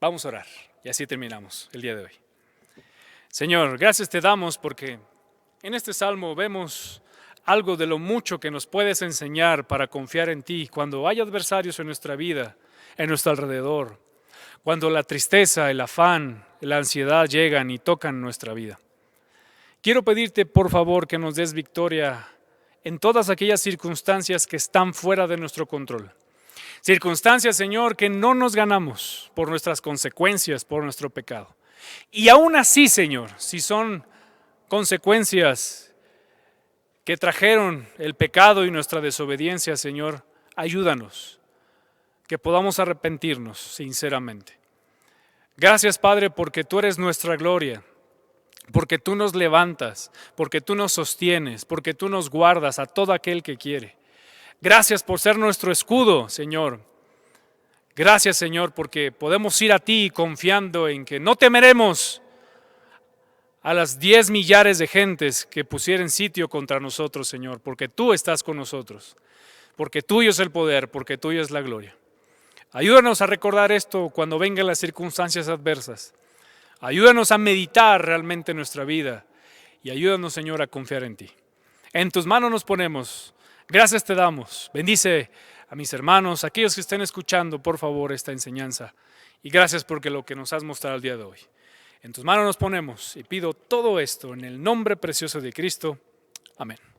Vamos a orar y así terminamos el día de hoy. Señor, gracias te damos porque en este salmo vemos algo de lo mucho que nos puedes enseñar para confiar en ti cuando hay adversarios en nuestra vida, en nuestro alrededor, cuando la tristeza, el afán, la ansiedad llegan y tocan nuestra vida. Quiero pedirte, por favor, que nos des victoria en todas aquellas circunstancias que están fuera de nuestro control. Circunstancias, Señor, que no nos ganamos por nuestras consecuencias, por nuestro pecado. Y aún así, Señor, si son consecuencias que trajeron el pecado y nuestra desobediencia, Señor, ayúdanos, que podamos arrepentirnos sinceramente. Gracias, Padre, porque tú eres nuestra gloria. Porque tú nos levantas, porque tú nos sostienes, porque tú nos guardas a todo aquel que quiere. Gracias por ser nuestro escudo, Señor. Gracias, Señor, porque podemos ir a ti confiando en que no temeremos a las 10 millares de gentes que pusieran sitio contra nosotros, Señor, porque tú estás con nosotros, porque tuyo es el poder, porque tuya es la gloria. Ayúdanos a recordar esto cuando vengan las circunstancias adversas. Ayúdanos a meditar realmente nuestra vida y ayúdanos, Señor, a confiar en ti. En tus manos nos ponemos. Gracias te damos. Bendice a mis hermanos, a aquellos que estén escuchando, por favor, esta enseñanza. Y gracias porque lo que nos has mostrado el día de hoy. En tus manos nos ponemos y pido todo esto en el nombre precioso de Cristo. Amén.